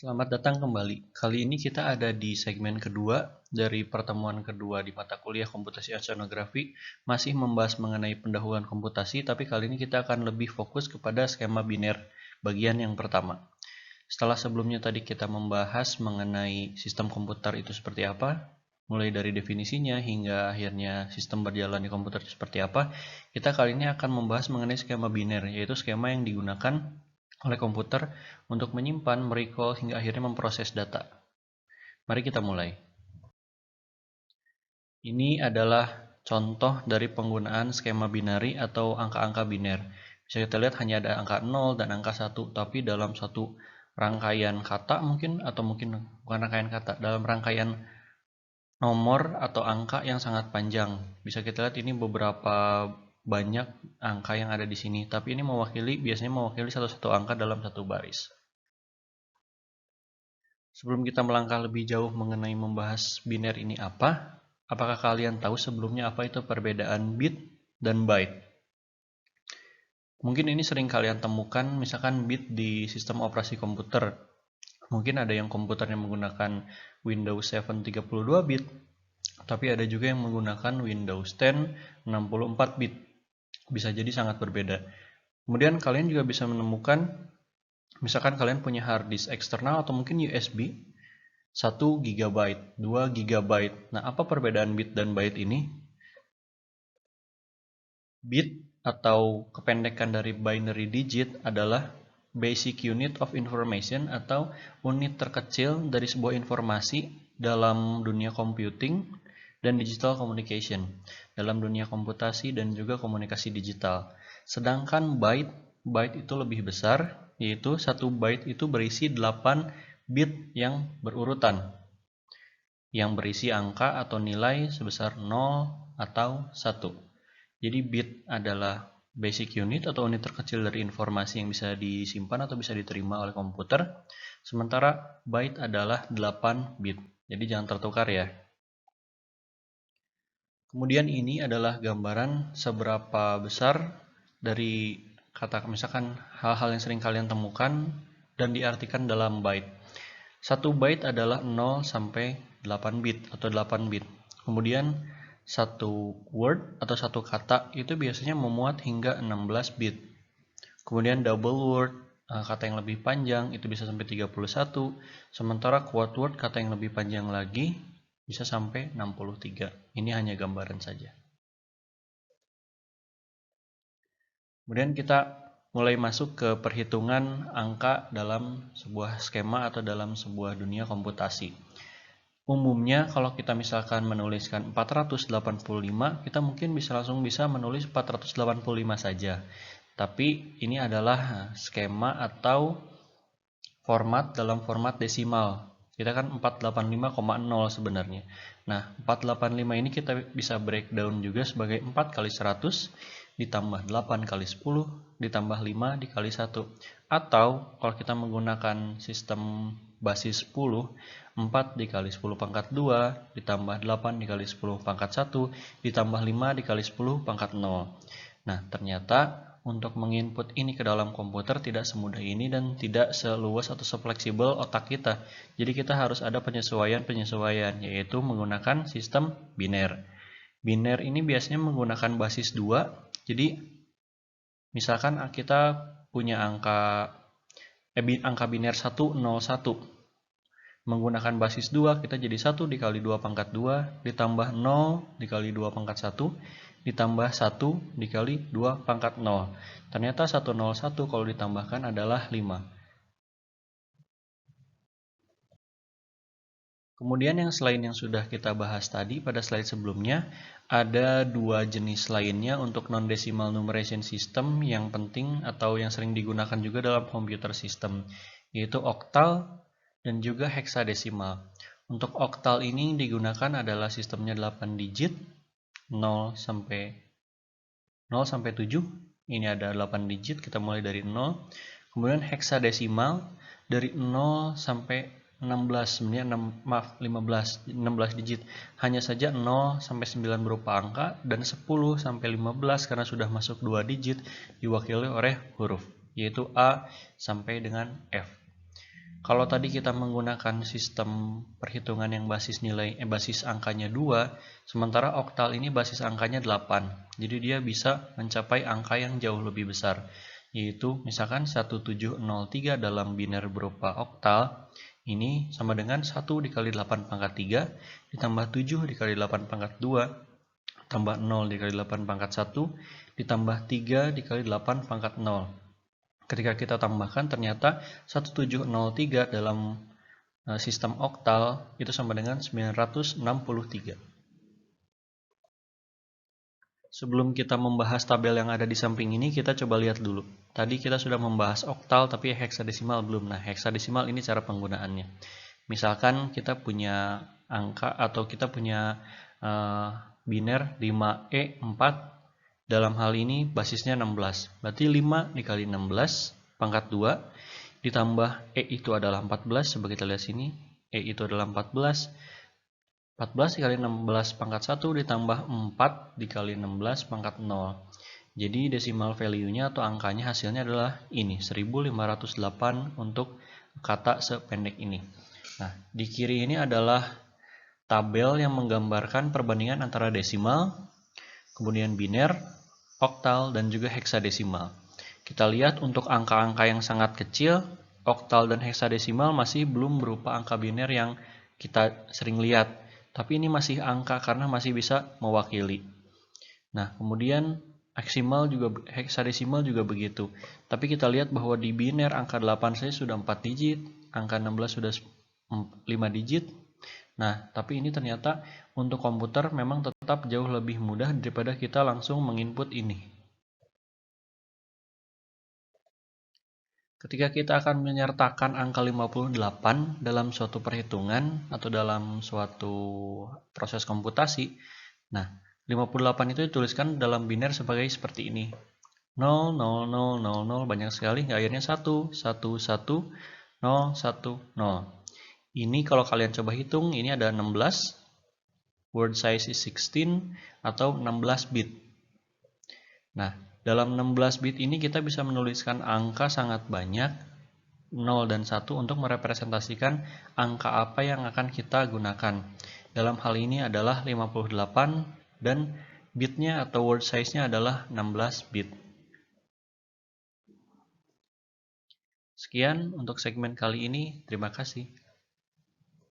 Selamat datang kembali. Kali ini kita ada di segmen kedua dari pertemuan kedua di mata kuliah Komputasi Oceanografi, masih membahas mengenai pendahuluan komputasi, tapi kali ini kita akan lebih fokus kepada skema biner bagian yang pertama. Setelah sebelumnya tadi kita membahas mengenai sistem komputer itu seperti apa, mulai dari definisinya hingga akhirnya sistem berjalan di komputer itu seperti apa, kita kali ini akan membahas mengenai skema biner, yaitu skema yang digunakan oleh komputer untuk menyimpan, merecall, hingga akhirnya memproses data. Mari kita mulai. Ini adalah contoh dari penggunaan skema binari atau angka-angka biner. Bisa kita lihat hanya ada angka 0 dan angka 1, tapi dalam satu rangkaian kata mungkin, atau mungkin bukan rangkaian kata, dalam rangkaian nomor atau angka yang sangat panjang. Bisa kita lihat ini beberapa banyak angka yang ada di sini, tapi ini biasanya mewakili satu angka dalam satu baris. Sebelum kita melangkah lebih jauh mengenai membahas biner ini apakah kalian tahu sebelumnya apa itu perbedaan bit dan byte? Mungkin ini sering kalian temukan misalkan bit di sistem operasi komputer. Mungkin ada yang komputernya menggunakan Windows 7 32 bit, tapi ada juga yang menggunakan Windows 10 64 bit. Bisa jadi sangat berbeda. Kemudian kalian juga bisa menemukan, misalkan kalian punya hard disk eksternal atau mungkin USB, 1 GB, 2 GB. Nah, apa perbedaan bit dan byte ini? Bit atau kependekan dari binary digit adalah basic unit of information atau unit terkecil dari sebuah informasi dalam dunia computing dan digital communication, dalam dunia komputasi dan juga komunikasi digital. Sedangkan byte itu lebih besar, yaitu 1 byte itu berisi 8 bit yang berurutan, yang berisi angka atau nilai sebesar 0 atau 1. Jadi bit adalah basic unit atau unit terkecil dari informasi yang bisa disimpan atau bisa diterima oleh komputer, sementara byte adalah 8 bit. Jadi jangan tertukar ya. Kemudian ini adalah gambaran seberapa besar dari kata, misalkan hal-hal yang sering kalian temukan dan diartikan dalam byte. 1 byte adalah 0 sampai 8 bit atau 8 bit. Kemudian satu word atau satu kata itu biasanya memuat hingga 16 bit. Kemudian double word, kata yang lebih panjang itu bisa sampai 31. Sementara quote word, kata yang lebih panjang lagi, bisa sampai 63. Ini hanya gambaran saja. Kemudian kita mulai masuk ke perhitungan angka dalam sebuah skema atau dalam sebuah dunia komputasi. Umumnya kalau kita misalkan menuliskan 485, kita mungkin langsung bisa menulis 485 saja. Tapi ini adalah skema atau format dalam format desimal. Kita kan 485,0 sebenarnya. Nah, 485 ini kita bisa breakdown juga sebagai 4 kali 100 ditambah 8 kali 10 ditambah 5 dikali 1. Atau kalau kita menggunakan sistem basis 10, 4 dikali 10 pangkat 2 ditambah 8 dikali 10 pangkat 1 ditambah 5 dikali 10 pangkat 0. Nah, ternyata untuk menginput ini ke dalam komputer tidak semudah ini dan tidak seluas atau sefleksibel otak kita. Jadi kita harus ada penyesuaian-penyesuaian, yaitu menggunakan sistem biner. Biner ini biasanya menggunakan basis 2. Jadi misalkan kita punya angka biner 101. Menggunakan basis 2 kita jadi 1 dikali 2 pangkat 2 ditambah 0 dikali 2 pangkat 1 ditambah 1 dikali 2 pangkat 0. Ternyata 101 kalau ditambahkan adalah 5. Kemudian yang selain yang sudah kita bahas tadi pada slide sebelumnya, ada dua jenis lainnya untuk non-decimal numeration system yang penting atau yang sering digunakan juga dalam computer system, yaitu oktal dan juga heksadesimal. Untuk oktal ini digunakan adalah sistemnya 8 digit, 0 sampai 7. Ini ada 8 digit, kita mulai dari 0. Kemudian heksadesimal dari 0 sampai 16, sebenarnya 16 digit. Hanya saja 0 sampai 9 berupa angka dan 10 sampai 15 karena sudah masuk 2 digit diwakili oleh huruf, yaitu A sampai dengan F. Kalau tadi kita menggunakan sistem perhitungan yang basis angkanya 2, sementara oktal ini basis angkanya 8. Jadi dia bisa mencapai angka yang jauh lebih besar, yaitu misalkan 1703 dalam biner berupa oktal, ini sama dengan 1 dikali 8 pangkat 3, ditambah 7 dikali 8 pangkat 2, tambah 0 dikali 8 pangkat 1, ditambah 3 dikali 8 pangkat 0. Ketika kita tambahkan, ternyata 1703 dalam sistem oktal itu sama dengan 963. Sebelum kita membahas tabel yang ada di samping ini, kita coba lihat dulu. Tadi kita sudah membahas oktal, tapi heksadesimal belum. Nah, heksadesimal ini cara penggunaannya. Misalkan kita punya angka atau kita punya biner 5E4. Dalam hal ini basisnya 16. Berarti 5 dikali 16 pangkat 2 ditambah E itu adalah 14. Coba kita lihat sini. E itu adalah 14. 14 dikali 16 pangkat 1 ditambah 4 dikali 16 pangkat 0. Jadi decimal value-nya atau angkanya hasilnya adalah ini, 1508 untuk kata sependek ini. Nah, di kiri ini adalah tabel yang menggambarkan perbandingan antara desimal, kemudian biner, oktal, dan juga heksadesimal. Kita lihat untuk angka-angka yang sangat kecil, oktal dan heksadesimal masih belum berupa angka biner yang kita sering lihat. Tapi ini masih angka karena masih bisa mewakili. Nah, kemudian heksadesimal juga begitu. Tapi kita lihat bahwa di biner angka 8 saja sudah 4 digit, angka 16 sudah 5 digit. Nah, tapi ini ternyata untuk komputer memang tetap jauh lebih mudah daripada kita langsung menginput ini. Ketika kita akan menyertakan angka 58 dalam suatu perhitungan atau dalam suatu proses komputasi, nah, 58 itu dituliskan dalam biner seperti ini. 0, 0, 0, 0, 0, banyak sekali, akhirnya 1, 1, 1, 0, 1, 0. Ini kalau kalian coba hitung, ini ada 16, word size is 16, atau 16 bit. Nah, dalam 16 bit ini kita bisa menuliskan angka sangat banyak, 0 dan 1, untuk merepresentasikan angka apa yang akan kita gunakan. Dalam hal ini adalah 58, dan bitnya atau word size-nya adalah 16 bit. Sekian untuk segmen kali ini, terima kasih.